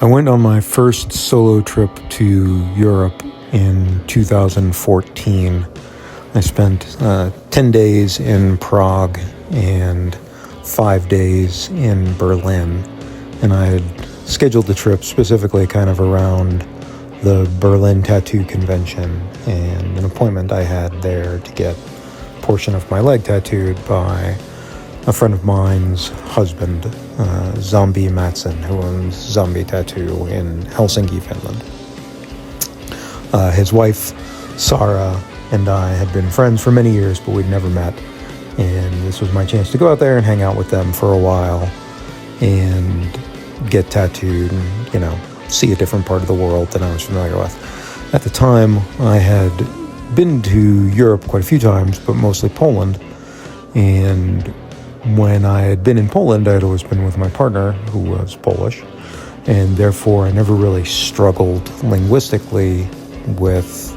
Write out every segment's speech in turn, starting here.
I went on my first solo trip to Europe in 2014. I spent 10 days in Prague and 5 days in Berlin. And I had scheduled the trip specifically kind of around the Berlin Tattoo Convention and an appointment I had there to get a portion of my leg tattooed by a friend of mine's husband, Zombie Mattsson, who owns Zombie Tattoo in Helsinki, Finland. His wife, Sarah, and I had been friends for many years, but we'd never met. And this was my chance to go out there and hang out with them for a while and get tattooed and, see a different part of the world than I was familiar with. At the time, I had been to Europe quite a few times, but mostly Poland. And when I had been in Poland, I had always been with my partner, who was Polish, and therefore I never really struggled linguistically with,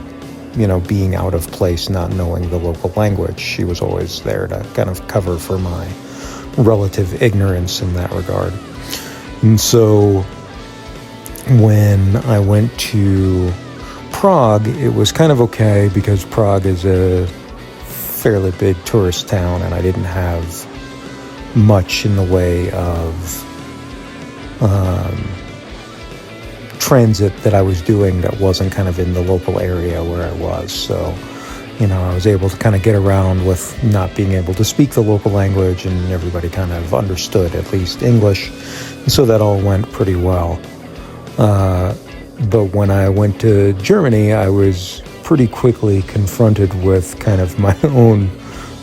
being out of place, not knowing the local language. She was always there to kind of cover for my relative ignorance in that regard. And so when I went to Prague, it was kind of okay because Prague is a fairly big tourist town, and I didn't have much in the way of transit that I was doing that wasn't kind of in the local area where I was. So, I was able to kind of get around with not being able to speak the local language, and everybody kind of understood at least English. And so that all went pretty well. But when I went to Germany, I was pretty quickly confronted with kind of my own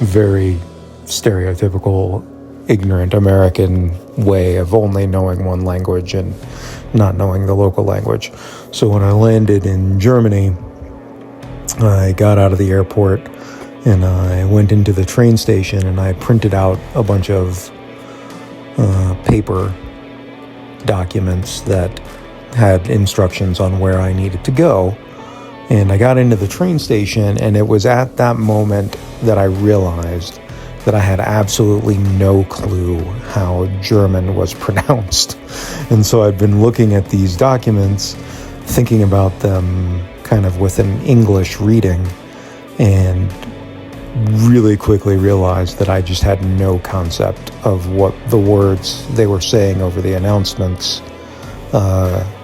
very stereotypical ignorant American way of only knowing one language and not knowing the local language. So when I landed in Germany, I got out of the airport and I went into the train station and I printed out a bunch of paper documents that had instructions on where I needed to go. And I got into the train station, and it was at that moment that I realized that I had absolutely no clue how German was pronounced. And so I'd been looking at these documents, thinking about them kind of with an English reading, and really quickly realized that I just had no concept of what the words they were saying over the announcements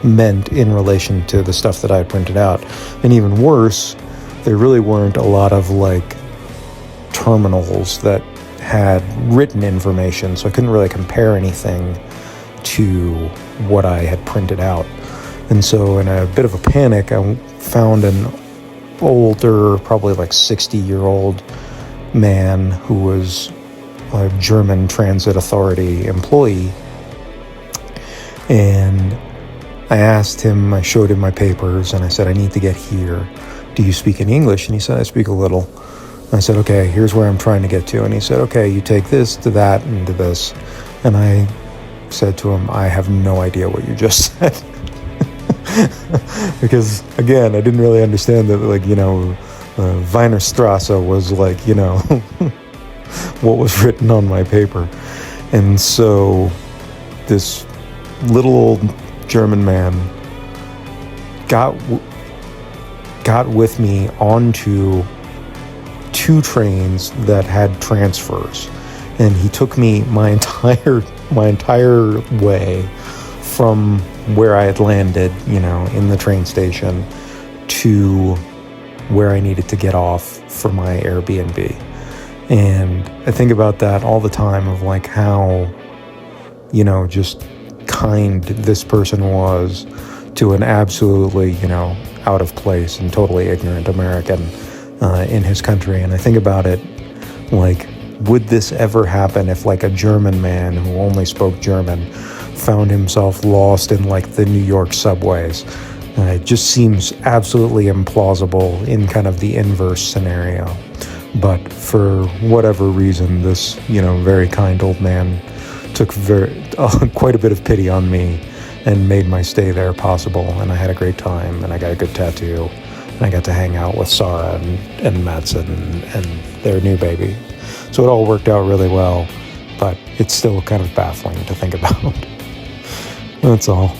meant in relation to the stuff that I had printed out. And even worse, there really weren't a lot of terminals that had written information, so I couldn't really compare anything to what I had printed out. And so in a bit of a panic, I found an older, probably 60-year-old man who was a German Transit Authority employee. And I showed him my papers, and I said, I need to get here. Do you speak any English? And he said, I speak a little. I said, okay, here's where I'm trying to get to. And he said, okay, you take this to that and to this. And I said to him, I have no idea what you just said. Because, again, I didn't really understand that, Weinerstrasse was what was written on my paper. And so this little old German man got with me onto 2 trains that had transfers, and he took me my entire way from where I had landed, in the train station, to where I needed to get off for my Airbnb. And I think about that all the time of how, just kind this person was to an absolutely, out of place and totally ignorant American in his country. And I think about it would this ever happen if a German man who only spoke German found himself lost in the New York subways? It just seems absolutely implausible in kind of the inverse scenario. But for whatever reason, this, very kind old man took quite a bit of pity on me and made my stay there possible. And I had a great time, and I got a good tattoo, and I got to hang out with Sarah and Mattsson and their new baby. So it all worked out really well, but it's still kind of baffling to think about. That's all.